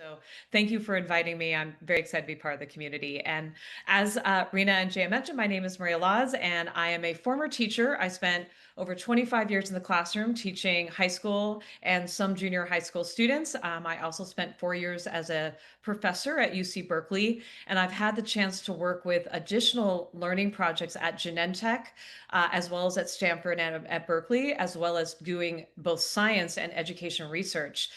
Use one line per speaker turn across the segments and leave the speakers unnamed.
So thank you for inviting me. I'm very excited to be part of the community. And as Rena and Jay mentioned, my name is Maria Laws, and I am a former teacher. I spent over 25 years in the classroom teaching high school and some junior high school students. I also spent 4 years as a professor at UC Berkeley, and I've had the chance to work with additional learning projects at Genentech, as well as at Stanford and at Berkeley, as well as doing both science and education research.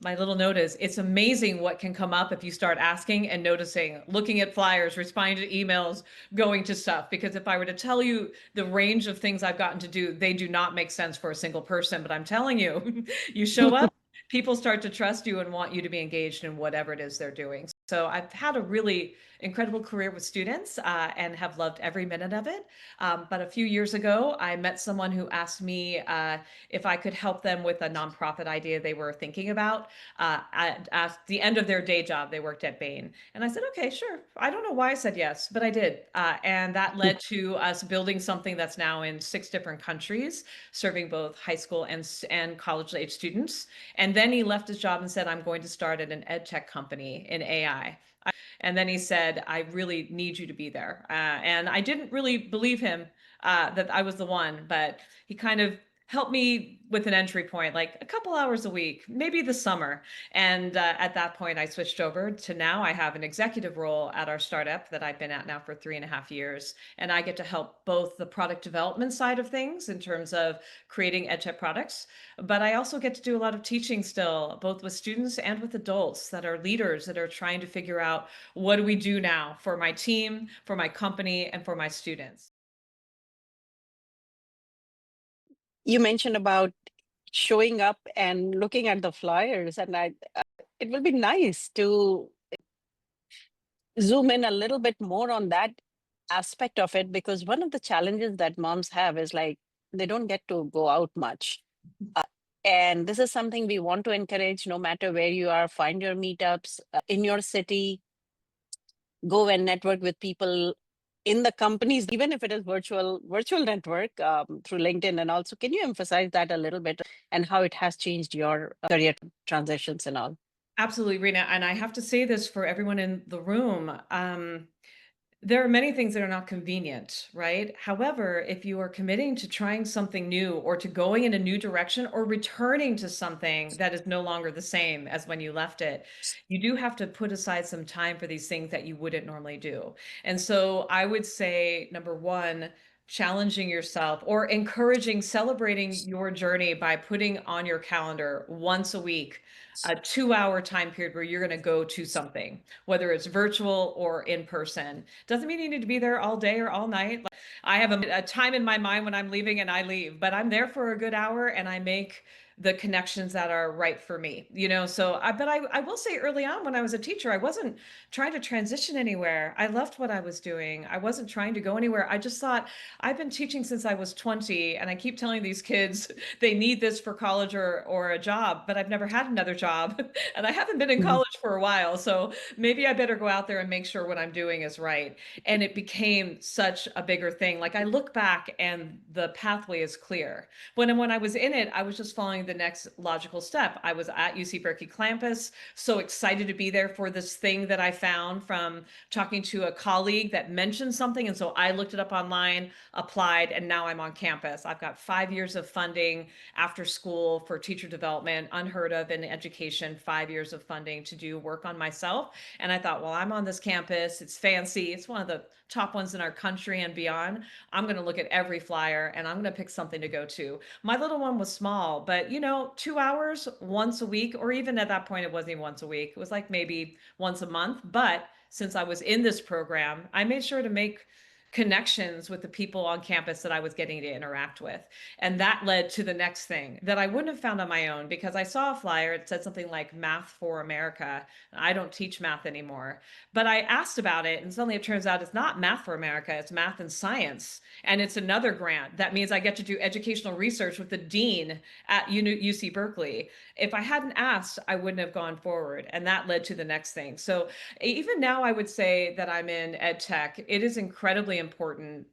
My little note is it's amazing what can come up if you start asking and noticing, looking at flyers, responding to emails, going to stuff. Because if I were to tell you the range of things I've gotten to do, they do not make sense for a single person. But I'm telling you, you show up, people start to trust you and want you to be engaged in whatever it is they're doing. So I've had a really incredible career with students and have loved every minute of it. But a few years ago, I met someone who asked me if I could help them with a nonprofit idea they were thinking about. At the end of their day job, they worked at Bain. And I said, okay, sure. I don't know why I said yes, but I did. And that led to us building something that's now in 6 different countries, serving both high school and college age students. And then he left his job and said, I'm going to start at an ed tech company in AI. And then he said, I really need you to be there. And I didn't really believe him that I was the one, but he kind of helped me with an entry point, like a couple hours a week, maybe the summer. And at that point, I switched over to now I have an executive role at our startup that I've been at now for 3.5 years. And I get to help both the product development side of things in terms of creating edtech products, but I also get to do a lot of teaching still, both with students and with adults that are leaders that are trying to figure out what do we do now for my team, for my company, and for my students.
You mentioned about showing up and looking at the flyers, and it will be nice to zoom in a little bit more on that aspect of it, because one of the challenges that moms have is like they don't get to go out much. Uh, and this is something we want to encourage no matter where you are. Find your meetups in your city, go and network with people in the companies, even if it is virtual network through LinkedIn. And also, can you emphasize that a little bit and how it has changed your career transitions and all?
Absolutely, Rena. And I have to say this for everyone in the room. There are many things that are not convenient, right? However, if you are committing to trying something new or to going in a new direction or returning to something that is no longer the same as when you left it, you do have to put aside some time for these things that you wouldn't normally do. And so I would say, number one, challenging yourself or encouraging, celebrating your journey by putting on your calendar once a week a 2 hour time period where you're going to go to something, whether it's virtual or in person. Doesn't mean you need to be there all day or all night. Like, I have a time in my mind when I'm leaving and I leave, but I'm there for a good hour and I make the connections that are right for me, So I will say early on when I was a teacher, I wasn't trying to transition anywhere. I loved what I was doing. I wasn't trying to go anywhere. I just thought I've been teaching since I was 20 and I keep telling these kids they need this for college or a job, but I've never had another job and I haven't been in
Mhm.
college for a while. So maybe I better go out there and make sure what I'm doing is right. And it became such a bigger thing. Like I look back and the pathway is clear. When I was in it, I was just following the next logical step. I was at UC Berkeley campus, so excited to be there for this thing that I found from talking to a colleague that mentioned something. And so I looked it up online, applied, and now I'm on campus. I've got 5 years of funding after school for teacher development, unheard of in education, 5 years of funding to do work on myself. And I thought, well, I'm on this campus. It's fancy. It's one of the top ones in our country and beyond. I'm going to look at every flyer and I'm going to pick something to go to. My little one was small, but 2 hours once a week, or even at that point, it wasn't even once a week. It was like maybe once a month. But since I was in this program, I made sure to make connections with the people on campus that I was getting to interact with. And that led to the next thing that I wouldn't have found on my own because I saw a flyer. It said something like Math for America. I don't teach math anymore. But I asked about it, and suddenly it turns out it's not Math for America, it's Math and Science. And it's another grant. That means I get to do educational research with the dean at UC Berkeley. If I hadn't asked, I wouldn't have gone forward. And that led to the next thing. So even now, I would say that I'm in ed tech. It is incredibly important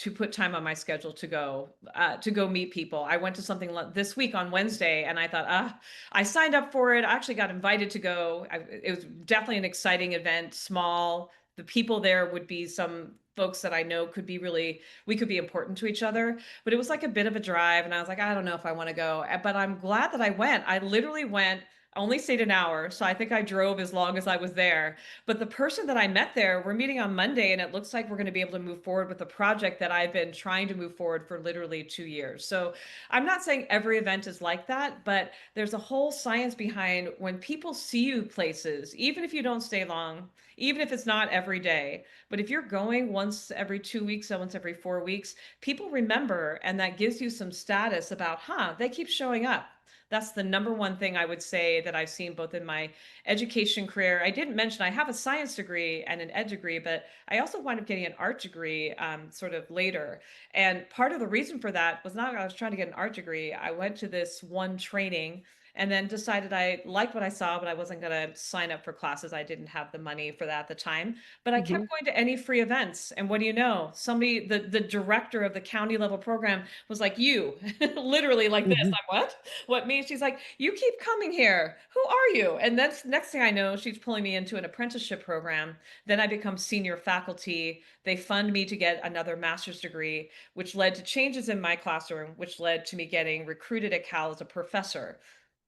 to put time on my schedule to go meet people. I went to something this week on Wednesday, and I thought, I signed up for it. I actually got invited to go. It was definitely an exciting event, small. The people there would be some folks that I know we could be important to each other. But it was like a bit of a drive, and I was like, I don't know if I want to go. But I'm glad that I went. I literally went. I only stayed an hour, so I think I drove as long as I was there. But the person that I met there, we're meeting on Monday, and it looks like we're going to be able to move forward with a project that I've been trying to move forward for literally 2 years. So I'm not saying every event is like that, but there's a whole science behind when people see you places, even if you don't stay long, even if it's not every day. But if you're going once every 2 weeks or once every 4 weeks, people remember, and that gives you some status about, they keep showing up. That's the number one thing I would say that I've seen both in my education career. I didn't mention I have a science degree and an ed degree, but I also wound up getting an art degree sort of later. And part of the reason for that was not I was trying to get an art degree. I went to this one training and then decided I liked what I saw, but I wasn't going to sign up for classes. I didn't have the money for that at the time. But I
Mhm.
kept going to any free events. And what do you know? Somebody, the director of the county level program was like, you, literally like this.
Mhm.
I'm what? What me? She's like, you keep coming here. Who are you? And that's next thing I know, she's pulling me into an apprenticeship program. Then I become senior faculty. They fund me to get another master's degree, which led to changes in my classroom, which led to me getting recruited at Cal as a professor.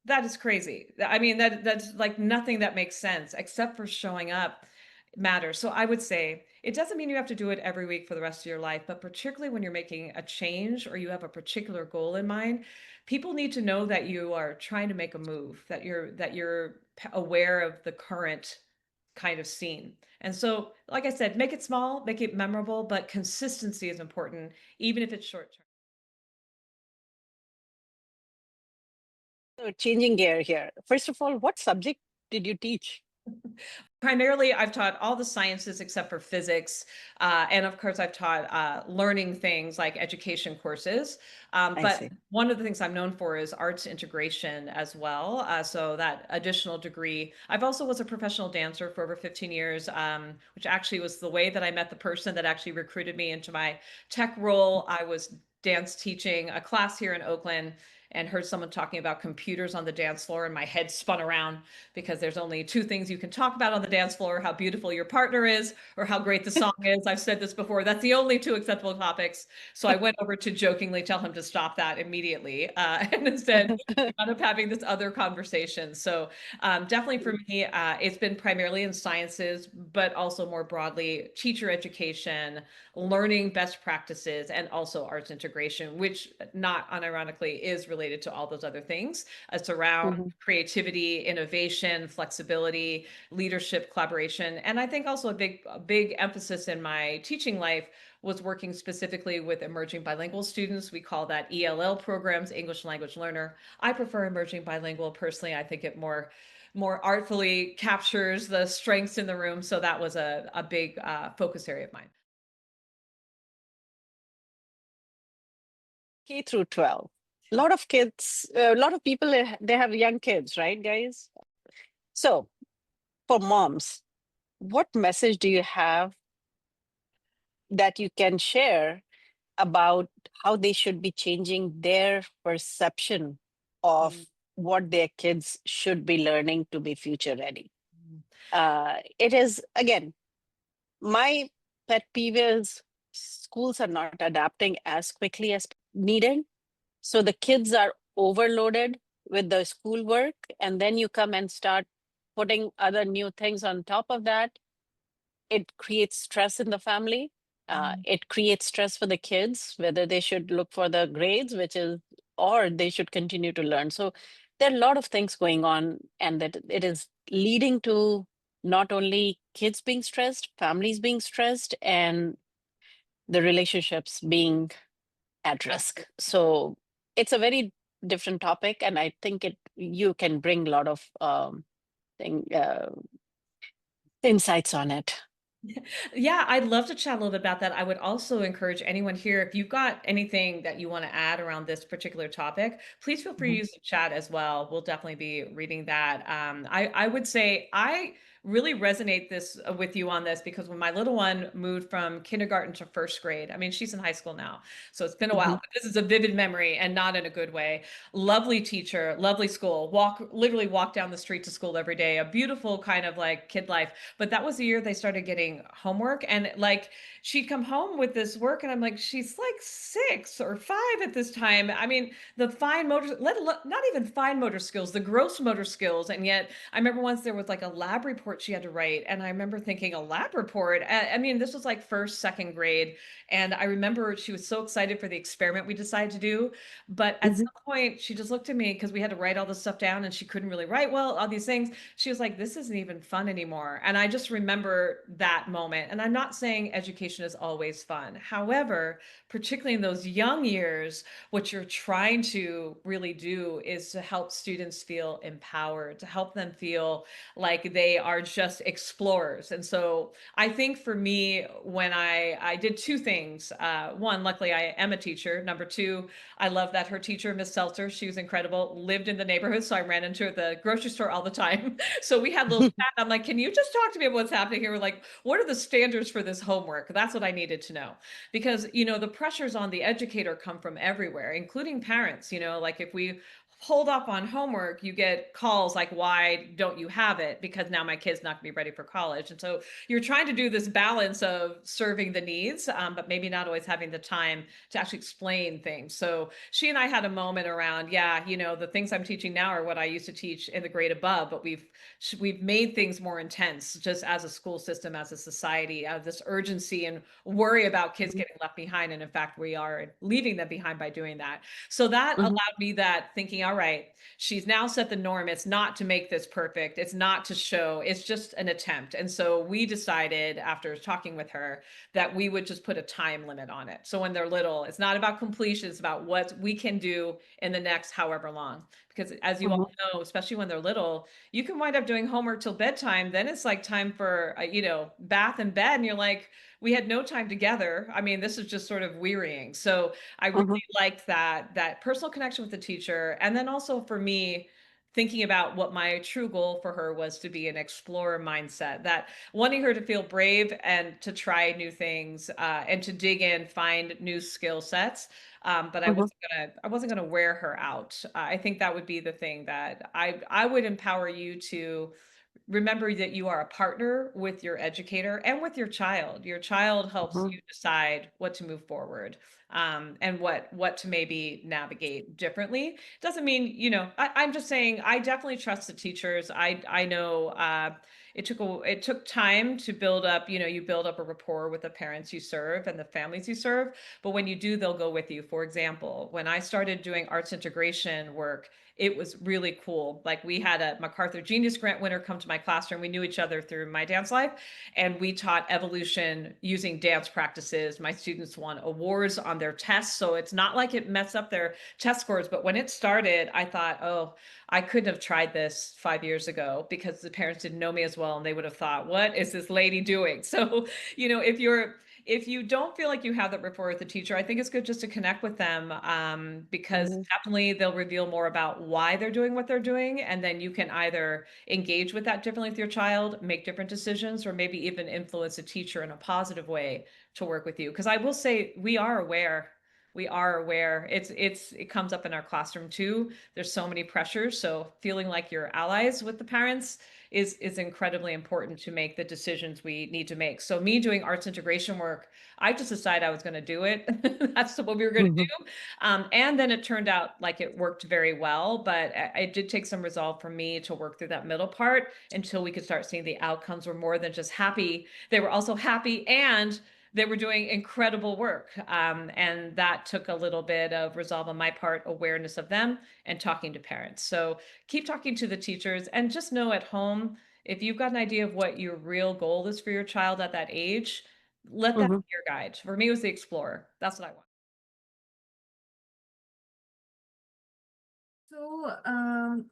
That is crazy. I mean, that's like nothing that makes sense except for showing up matters. So I would say it doesn't mean you have to do it every week for the rest of your life, but particularly when you're making a change or you have a particular goal in mind, people need to know that you are trying to make a move, that you're aware of the current kind of scene. And so, like I said, make it small, make it memorable, but consistency is important, even if it's short term.
So changing gear here. First of all, what subject did you teach?
Primarily, I've taught all the sciences except for physics. And of course, I've taught learning things like education courses.
I
But
see.
one of the things I'm known for is arts integration as well. So that additional degree. I've also was a professional dancer for over 15 years, which actually was the way that I met the person that actually recruited me into my tech role. I was dance teaching a class here in Oakland and heard someone talking about computers on the dance floor, and my head spun around because there's only two things you can talk about on the dance floor: how beautiful your partner is or how great the song is. I've said this before. That's the only two acceptable topics. So I went over to jokingly tell him to stop that immediately. And instead, we wound up having this other conversation. So definitely for me, it's been primarily in sciences, but also more broadly, teacher education, learning best practices, and also arts integration, which not unironically is related to all those other things. It's around
Mhm.
creativity, innovation, flexibility, leadership, collaboration. And I think also a big emphasis in my teaching life was working specifically with emerging bilingual students. We call that ELL programs, English language learner. I prefer emerging bilingual personally. I think it more artfully captures the strengths in the room. So that was a big focus area of mine.
K through 12. A lot of kids, a lot of people, they have young kids, right, guys? So for moms, what message do you have that you can share about how they should be changing their perception of what their kids should be learning to be future ready? It is, again, my pet peeve is schools are not adapting as quickly as needed. So the kids are overloaded with the schoolwork, and then you come and start putting other new things on top of that. It creates stress in the family. It creates stress for the kids, whether they should look for the grades, or they should continue to learn. So there are a lot of things going on, and that it is leading to not only kids being stressed, families being stressed, and the relationships being at risk. So it's a very different topic, and I think you can bring a lot of thing, insights on it.
Yeah, I'd love to chat a little bit about that. I would also encourage anyone here, if you've got anything that you want to add around this particular topic, please feel free to
Mhm.
use the chat as well. We'll definitely be reading that. I would say I really resonate this with you on this because when my little one moved from kindergarten to first grade, I mean, she's in high school now, so it's been a while,
Mhm.
but this is a vivid memory and not in a good way. Lovely teacher, lovely school, literally walk down the street to school every day, a beautiful kind of like kid life. But that was the year they started getting homework, and like she'd come home with this work and I'm like, she's like 6 or 5 at this time. I mean, the fine motor, let alone not even fine motor skills, the gross motor skills. And yet I remember once there was like a lab report she had to write. And I remember thinking, a lab report? I mean, this was like first, second grade. And I remember she was so excited for the experiment we decided to do. But at
Mhm.
some point, she just looked at me because we had to write all this stuff down and she couldn't really write well, all these things. She was like, this isn't even fun anymore. And I just remember that moment. And I'm not saying education is always fun. However, particularly in those young years, what you're trying to really do is to help students feel empowered, to help them feel like they are just explorers. And so I think for me, when I did two things. One, luckily I am a teacher. Number two, I love that her teacher, Miss Seltzer, she was incredible, lived in the neighborhood. So I ran into her at the grocery store all the time. So we had a little chat. I'm like, can you just talk to me about what's happening here? We're like, what are the standards for this homework? That's what I needed to know. Because, the pressures on the educator come from everywhere, including parents. Like if we hold up on homework, you get calls like, why don't you have it? Because now my kid's not gonna be ready for college. And so you're trying to do this balance of serving the needs, but maybe not always having the time to actually explain things. So she and I had a moment around, yeah, the things I'm teaching now are what I used to teach in the grade above, but we've made things more intense just as a school system, as a society, this urgency and worry about kids
Mhm.
getting left behind. And in fact, we are leaving them behind by doing that. So that
Mhm.
allowed me that thinking, all right, she's now set the norm. It's not to make this perfect. It's not to show, it's just an attempt. And so we decided after talking with her that we would just put a time limit on it. So when they're little, it's not about completion, it's about what we can do in the next however long. Because as you
Mhm.
all know, especially when they're little, you can wind up doing homework till bedtime. Then it's like time for, bath and bed. And you're like, we had no time together. I mean, this is just sort of wearying. So I really
Mhm.
liked that personal connection with the teacher. And then also for me, thinking about what my true goal for her was to be an explorer mindset, that wanting her to feel brave and to try new things, and to dig in, find new skill sets. But
Mhm.
I wasn't gonna wear her out. I think that would be the thing that I would empower you to remember that you are a partner with your educator and with your child. Your child helps
Mhm.
you decide what to move forward, and what to maybe navigate differently. Doesn't mean, I'm just saying I definitely trust the teachers. I know it took time to build up, you build up a rapport with the parents you serve and the families you serve. But when you do, they'll go with you. For example, when I started doing arts integration work, it was really cool. Like we had a MacArthur Genius Grant winner come to my classroom. We knew each other through my dance life, and we taught evolution using dance practices. My students won awards on their tests. So it's not like it messed up their test scores. But when it started, I thought, oh, I couldn't have tried this 5 years ago because the parents didn't know me as well. And they would have thought, what is this lady doing? So, if you don't feel like you have that rapport with the teacher, I think it's good just to connect with them, because
Mhm.
definitely they'll reveal more about why they're doing what they're doing. And then you can either engage with that differently with your child, make different decisions, or maybe even influence a teacher in a positive way to work with you. Because I will say we are aware. We are aware. It comes up in our classroom too. There's so many pressures. So feeling like you're allies with the parents is incredibly important to make the decisions we need to make. So me doing arts integration work, I just decided I was going to do it. That's what we were going to
Mhm.
do. And then it turned out like it worked very well, but it did take some resolve for me to work through that middle part until we could start seeing the outcomes were more than just happy. They were also happy and they were doing incredible work. And that took a little bit of resolve on my part, awareness of them, and talking to parents. So keep talking to the teachers and just know at home, if you've got an idea of what your real goal is for your child at that age, let that
Mhm.
be your guide. For me, it was the explorer. That's what I want.
So,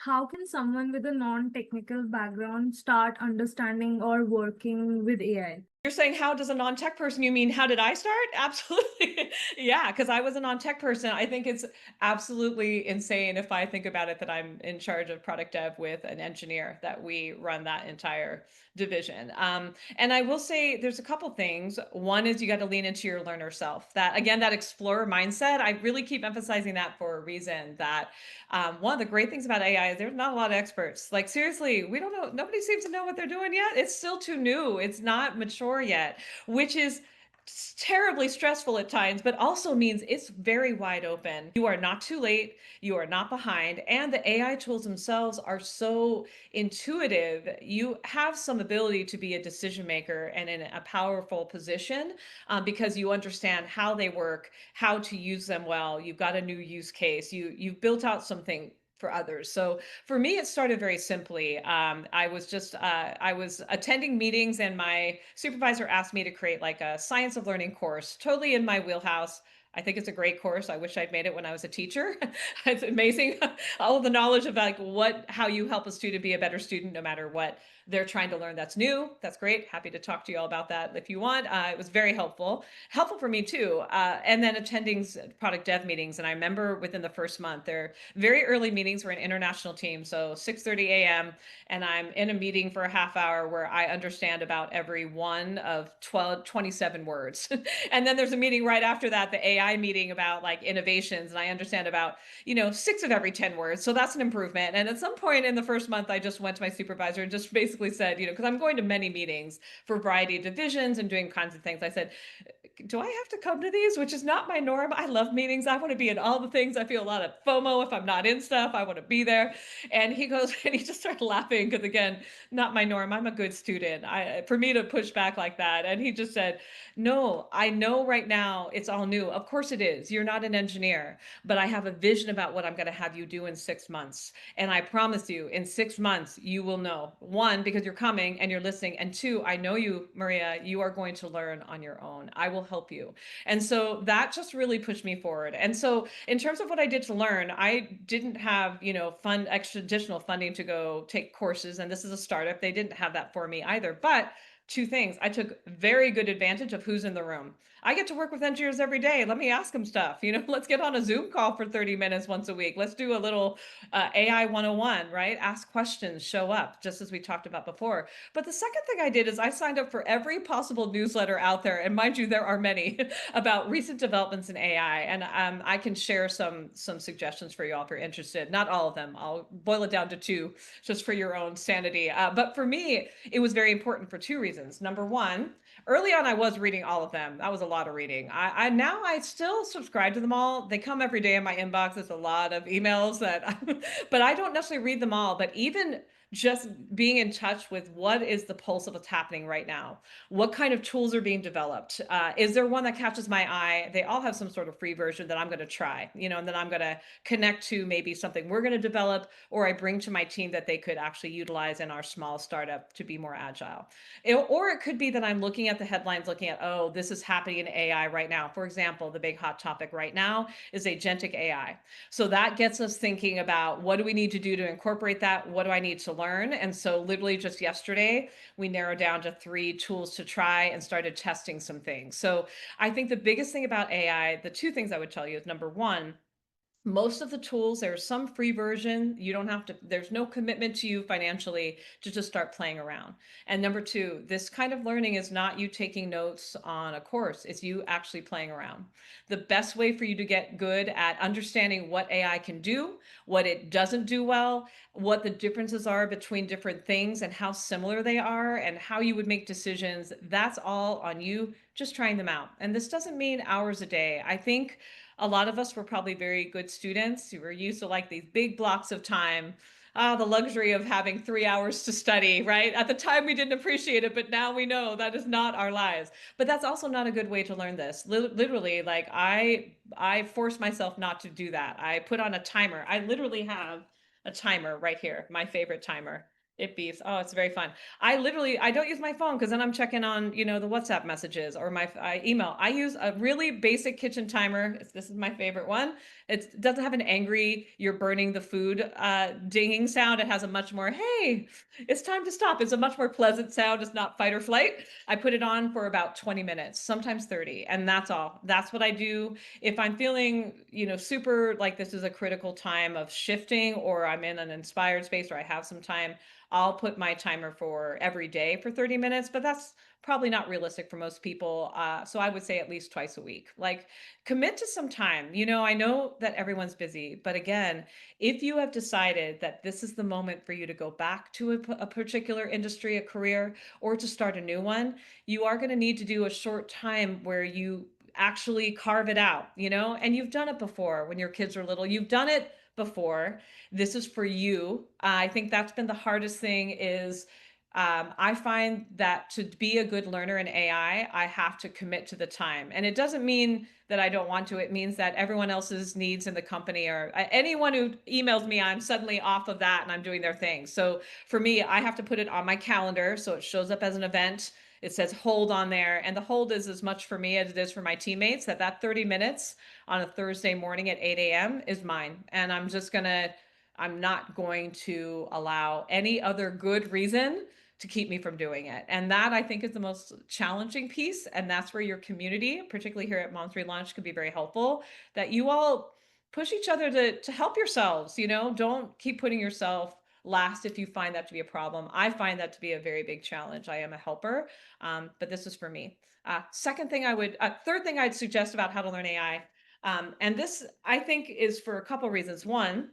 how can someone with a non-technical background start understanding or working with AI?
You're saying, how does a non-tech person, you mean, how did I start? Absolutely. Yeah, because I was a non-tech person. I think it's absolutely insane if I think about it that I'm in charge of product dev with an engineer, that we run that entire division. And I will say there's a couple things. One is you got to lean into your learner self. That again, that explorer mindset, I really keep emphasizing that for a reason. That one of the great things about AI is there's not a lot of experts. Like seriously, we don't know. Nobody seems to know what they're doing yet. It's still too new. It's not mature yet, which is terribly stressful at times, but also means it's very wide open. You are not too late. You are not behind. And the AI tools themselves are so intuitive. You have some ability to be a decision maker and in a powerful position because you understand how they work, how to use them well. You've got a new use case. You've built out something for others. So for me, it started very simply. I was attending meetings, and my supervisor asked me to create like a science of learning course, totally in my wheelhouse. I think it's a great course. I wish I'd made it when I was a teacher. It's amazing all the knowledge of like how you help a student be a better student, no matter what they're trying to learn. That's new. That's great. Happy to talk to you all about that if you want. It was very helpful for me too. And then attending product dev meetings. And I remember within the first month, they're very early meetings. We're an international team, so 6:30 a.m. and I'm in a meeting for a half hour where I understand about every one of 27 words. And then there's a meeting right after that, the AI meeting about like innovations, and I understand about 6 of every 10 words. So that's an improvement. And at some point in the first month, I just went to my supervisor and just basically said, because I'm going to many meetings for a variety of divisions and doing kinds of things. I said, do I have to come to these? Which is not my norm. I love meetings. I want to be in all the things. I feel a lot of FOMO if I'm not in stuff. I want to be there. And he goes, and he just started laughing because again, not my norm. I'm a good student. For me to push back like that. And he just said, no, I know right now it's all new. Of course it is. You're not an engineer, but I have a vision about what I'm going to have you do in 6 months. And I promise you, in 6 months, you will know. One, because you're coming and you're listening. And two, I know you, Maria, you are going to learn on your own. I will help you. And so that just really pushed me forward. And so in terms of what I did to learn, I didn't have, extra additional funding to go take courses. And this is a startup. They didn't have that for me either. But two things. I took very good advantage of who's in the room. I get to work with engineers every day. Let me ask them stuff. Let's get on a Zoom call for 30 minutes once a week. Let's do a little AI 101, right? Ask questions, show up, just as we talked about before. But the second thing I did is I signed up for every possible newsletter out there. And mind you, there are many about recent developments in AI. And I can share some suggestions for you all if you're interested. Not all of them. I'll boil it down to two just for your own sanity. But for me, it was very important for two reasons. Number one, early on, I was reading all of them. That was a lot of reading. Now I still subscribe to them all. They come every day in my inbox. There's a lot of emails but I don't necessarily read them all. But even just being in touch with what is the pulse of what's happening right now, what kind of tools are being developed, is there one that catches my eye? They all have some sort of free version that I'm going to try, and then I'm going to connect to maybe something we're going to develop, or I bring to my team that they could actually utilize in our small startup to be more agile. Or it could be that I'm looking at the headlines, looking at, oh, this is happening in AI right now. For example, the big hot topic right now is agentic AI. So that gets us thinking about, what do we need to do to incorporate that? What do I need to learn? And so literally just yesterday, we narrowed down to 3 tools to try and started testing some things. So I think the biggest thing about AI, the 2 things I would tell you is, number one, most of the tools, there's some free version. You don't have to, there's no commitment to you financially to just start playing around. And number 2, this kind of learning is not you taking notes on a course, it's you actually playing around. The best way for you to get good at understanding what AI can do, what it doesn't do well, what the differences are between different things and how similar they are, and how you would make decisions, that's all on you just trying them out. And this doesn't mean hours a day. I think a lot of us were probably very good students who were used to like these big blocks of time. The luxury of having 3 hours to study, right? At the time, we didn't appreciate it, but now we know that is not our lives. But that's also not a good way to learn this. Literally, like I force myself not to do that. I put on a timer. I literally have a timer right here, my favorite timer. It beeps. Oh, it's very fun. I don't use my phone because then I'm checking on, the WhatsApp messages or my email. I use a really basic kitchen timer. This is my favorite one. It doesn't have an angry, you're burning the food dinging sound. It has a much more, hey, it's time to stop. It's a much more pleasant sound. It's not fight or flight. I put it on for about 20 minutes, sometimes 30, and that's all. That's what I do. If I'm feeling, super like this is a critical time of shifting, or I'm in an inspired space, or I have some time, I'll put my timer for every day for 30 minutes, but that's probably not realistic for most people. So I would say at least twice a week. Like, commit to some time. I know that everyone's busy, but again, if you have decided that this is the moment for you to go back to a particular industry, a career, or to start a new one, you are going to need to do a short time where you actually carve it out, and you've done it before when your kids are little. You've done it before. This is for you. I think that's been the hardest thing is I find that to be a good learner in AI, I have to commit to the time. And it doesn't mean that I don't want to. It means that everyone else's needs in the company, or anyone who emails me, I'm suddenly off of that and I'm doing their thing. So for me, I have to put it on my calendar so it shows up as an event. It says hold on there. And the hold is as much for me as it is for my teammates, that 30 minutes on a Thursday morning at 8 a.m. is mine. And I'm not going to allow any other good reason to keep me from doing it. And that, I think, is the most challenging piece. And that's where your community, particularly here at Moms Relaunch, could be very helpful, that you all push each other to help yourselves. Don't keep putting yourself last if you find that to be a problem. I find that to be a very big challenge. I am a helper, but this is for me. Third thing I'd suggest about how to learn AI, and this I think is for a couple reasons. One,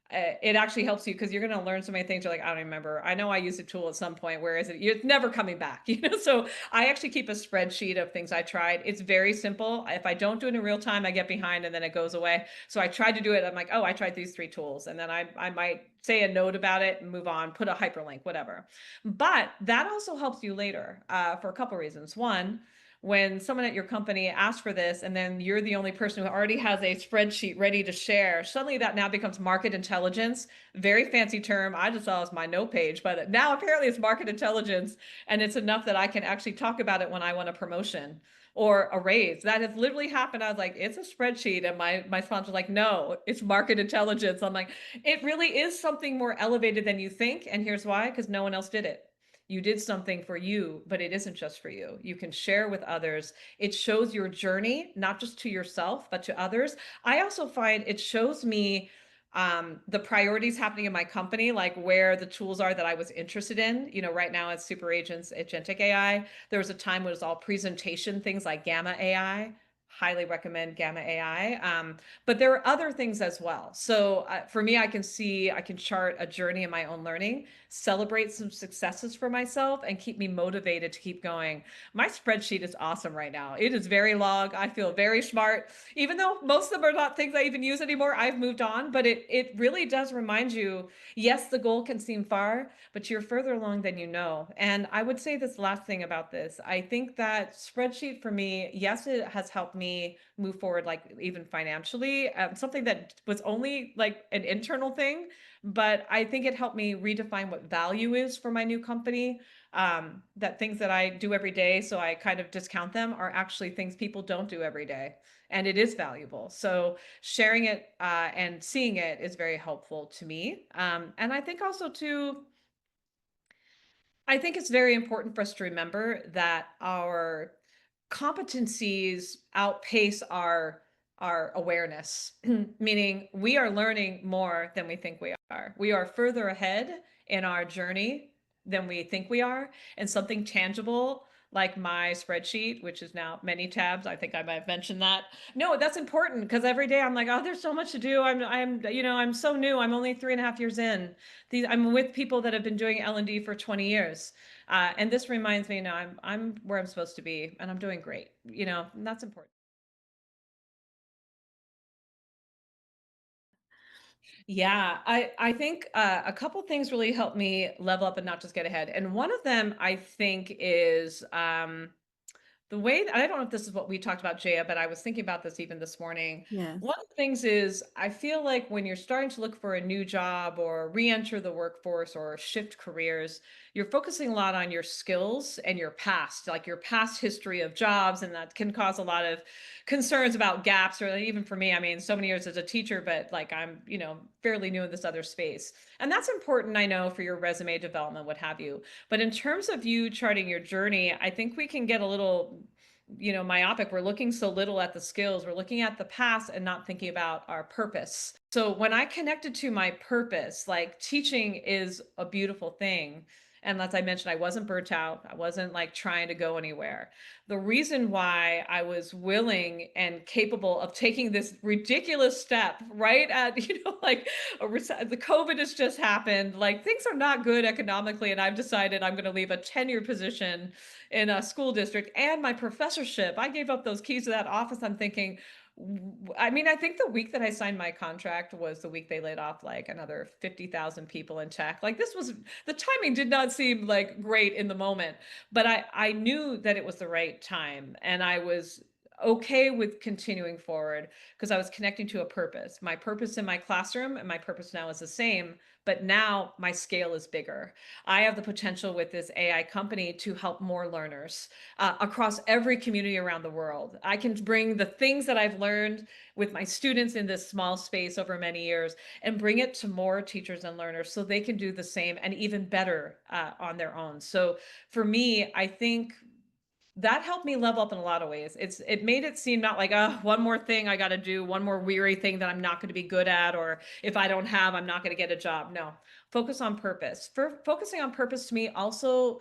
it actually helps you because you're going to learn so many things. You're like, I don't remember. I know I used a tool at some point. Where is it? It's never coming back. So I actually keep a spreadsheet of things I tried. It's very simple. If I don't do it in real time, I get behind and then it goes away. So I tried to do it. I'm like, oh, I tried these 3 tools, and then I might say a note about it and move on, put a hyperlink, whatever. But that also helps you later for a couple reasons. One, when someone at your company asks for this and then you're the only person who already has a spreadsheet ready to share, suddenly that now becomes market intelligence. Very fancy term. I just saw it as my note page, but now apparently it's market intelligence, and it's enough that I can actually talk about it when I want a promotion or a raise. That has literally happened. I was like, it's a spreadsheet, and my sponsor was like, no, it's market intelligence. I'm like, it really is something more elevated than you think, and here's why: because no one else did it. You did something for you, but it isn't just for you. You can share with others. It shows your journey, not just to yourself, but to others. I also find it shows me the priorities happening in my company, like where the tools are that I was interested in. Right now it's super agents, agentic AI. There was a time when it was all presentation things like Gamma AI. Highly recommend Gamma AI. But there are other things as well. So for me, I can chart a journey in my own learning, celebrate some successes for myself, and keep me motivated to keep going. My spreadsheet is awesome right now. It is very long. I feel very smart. Even though most of them are not things I even use anymore, I've moved on, but it really does remind you, yes, the goal can seem far, but you're further along than you know. And I would say this last thing about this. I think that spreadsheet for me, yes, it has helped me move forward, like even financially, something that was only like an internal thing, but I think it helped me redefine what value is for my new company. That things that I do every day, so I kind of discount them, are actually things people don't do every day. And it is valuable. So sharing it and seeing it is very helpful to me. And I think also too, I think it's very important for us to remember that our competencies outpace our awareness, meaning we are learning more than we think we are. We are further ahead in our journey than we think we are, and something tangible like my spreadsheet, which is now many tabs. I think I might have mentioned that. No, that's important because every day I'm like, oh, there's so much to do. I'm so new. I'm only 3.5 years in. I'm with people that have been doing L&D for 20 years. And this reminds me, I'm where I'm supposed to be, and I'm doing great, and that's important. Yeah, I think a couple things really helped me level up and not just get ahead. And one of them I think is The way I don't know if this is what we talked about, Jaya, but I was thinking about this even this morning.
Yes.
One of the things is I feel like when you're starting to look for a new job or re-enter the workforce or shift careers, you're focusing a lot on your skills and your past, like your past history of jobs, and that can cause a lot of concerns about gaps, or even for me, I mean, so many years as a teacher, but like I'm, fairly new in this other space. And that's important, I know, for your resume development, what have you. But in terms of you charting your journey, I think we can get a little, myopic. We're looking so little at the skills. We're looking at the past and not thinking about our purpose. So when I connected to my purpose, like teaching is a beautiful thing. And as I mentioned, I wasn't burnt out. I wasn't like trying to go anywhere. The reason why I was willing and capable of taking this ridiculous step right at, like the COVID has just happened, like things are not good economically. And I've decided I'm going to leave a tenure position in a school district and my professorship. I gave up those keys to that office. I'm thinking, I mean, I think the week that I signed my contract was the week they laid off like another 50,000 people in tech. Like the timing did not seem like great in the moment, but I knew that it was the right time, and I was okay with continuing forward because I was connecting to a purpose. My purpose in my classroom and my purpose now is the same, but now my scale is bigger. I have the potential with this AI company to help more learners across every community around the world. I can bring the things that I've learned with my students in this small space over many years and bring it to more teachers and learners so they can do the same and even better on their own. So for me, I think that helped me level up in a lot of ways. It made it seem not like, oh, one more thing I got to do, one more weary thing that I'm not going to be good at, or if I don't have, I'm not going to get a job. No, focus on purpose. For focusing on purpose to me also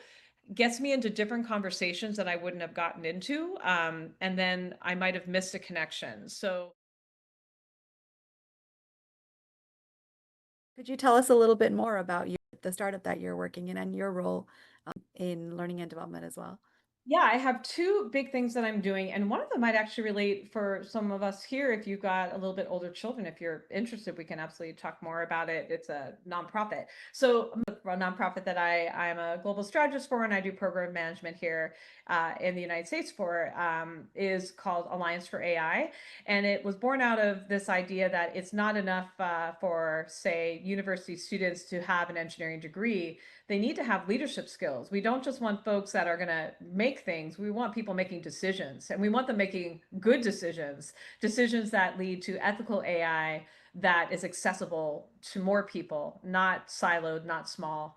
gets me into different conversations that I wouldn't have gotten into, and then I might have missed a connection. So
Could you tell us a little bit more about the startup that you're working in and your role in learning and development as well?
yeah, I have two big things that I'm doing, and one of them might actually relate for some of us here. If you've got a little bit older children, if you're interested, we can absolutely talk more about it. It's a nonprofit. So, a nonprofit that I'm a global strategist for, and I do program management here in the United States for, is called Alliance for AI, and it was born out of this idea that it's not enough for, say, university students to have an engineering degree. They need to have leadership skills. We don't just want folks that are going to make things. We want people making decisions, and we want them making good decisions, decisions that lead to ethical AI that is accessible to more people, not siloed, not small,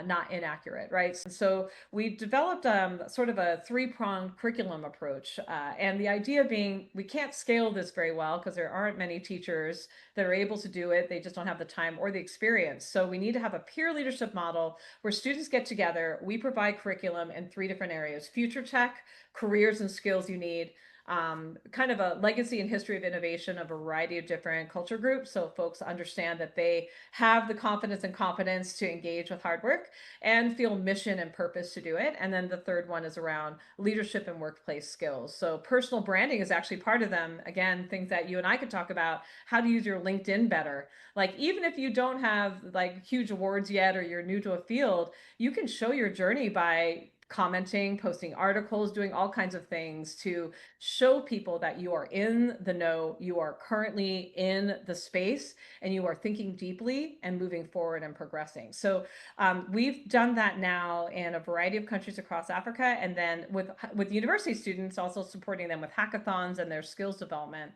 not inaccurate, right? So we developed sort of a three-pronged curriculum approach. And the idea being we can't scale this very well because there aren't many teachers that are able to do it. They just don't have the time or the experience. So we need to have a peer leadership model where students get together. We provide curriculum in three different areas: future tech, careers and skills you need, kind of a legacy and history of innovation, a variety of different culture groups. So folks understand that they have the confidence and competence to engage with hard work and feel mission and purpose to do it. And then the third one is around leadership and workplace skills. So personal branding is actually part of them. Again, things that you and I could talk about: how to use your LinkedIn better. Like, even if you don't have like huge awards yet, or you're new to a field, you can show your journey by commenting, posting articles, doing all kinds of things to show people that you are in the know, you are currently in the space, and you are thinking deeply and moving forward and progressing. So we've done that now in a variety of countries across Africa, and then with university students, also supporting them with hackathons and their skills development.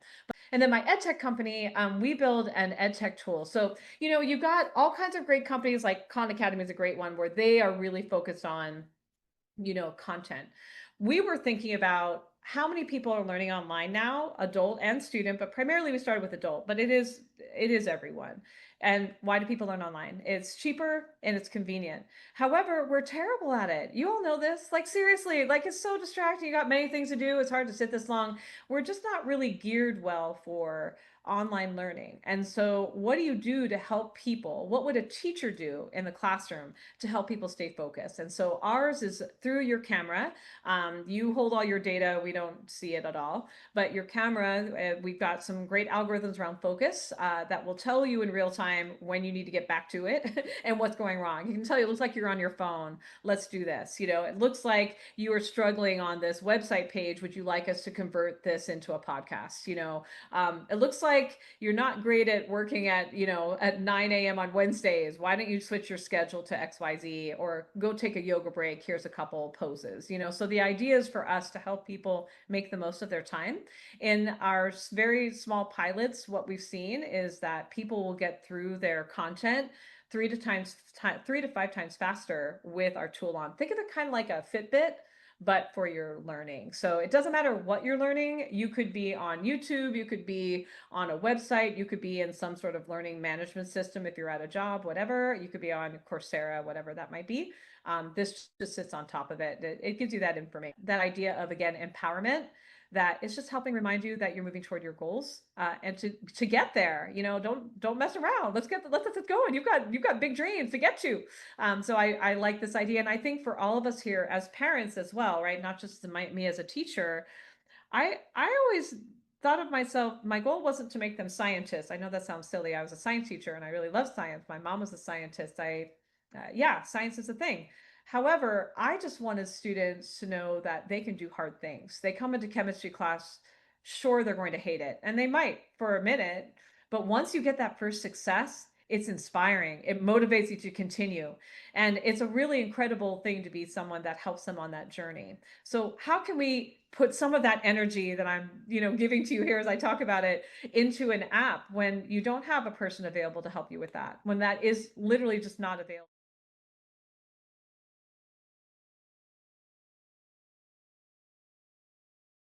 And then my ed tech company, we build an ed tech tool. So, you've got all kinds of great companies, like Khan Academy is a great one, where they are really focused on content. We were thinking about how many people are learning online now, adult and student, but primarily we started with adult, but it is everyone. And why do people learn online? It's cheaper and it's convenient. However, we're terrible at it. You all know this. Like, seriously, like, it's so distracting. You got many things to do. It's hard to sit this long. We're just not really geared well for online learning. And so what do you do to help people? What would a teacher do in the classroom to help people stay focused? And so ours is through your camera. You hold all your data. We don't see it at all, but your camera, we've got some great algorithms around focus that will tell you in real time when you need to get back to it and what's going wrong. You can tell you, it looks like you're on your phone. Let's do this. It looks like you are struggling on this website page. Would you like us to convert this into a podcast? It looks like you're not great at working at 9 a.m. on Wednesdays. Why don't you switch your schedule to XYZ, or go take a yoga break? Here's a couple poses. So the idea is for us to help people make the most of their time. In our very small pilots, what we've seen is that people will get through their content 3 to 5 times faster with our tool on. Think of it kind of like a Fitbit, but for your learning. So it doesn't matter what you're learning. You could be on YouTube, you could be on a website, you could be in some sort of learning management system if you're at a job, whatever. You could be on Coursera, whatever that might be. This just sits on top of it. It gives you that information, that idea of, again, empowerment, that it's just helping remind you that you're moving toward your goals, and to get there. Don't mess around. Let's get going. You've got big dreams to get to. So I like this idea, and I think for all of us here as parents as well, right? Not just me as a teacher. I always thought of myself, my goal wasn't to make them scientists. I know that sounds silly. I was a science teacher and I really love science. My mom was a scientist. Yeah, science is a thing. However, I just wanted students to know that they can do hard things. They come into chemistry class, sure, they're going to hate it, and they might for a minute, but once you get that first success, it's inspiring. It motivates you to continue. And it's a really incredible thing to be someone that helps them on that journey. So how can we put some of that energy that I'm, giving to you here as I talk about it into an app when you don't have a person available to help you with that, when that is literally just not available?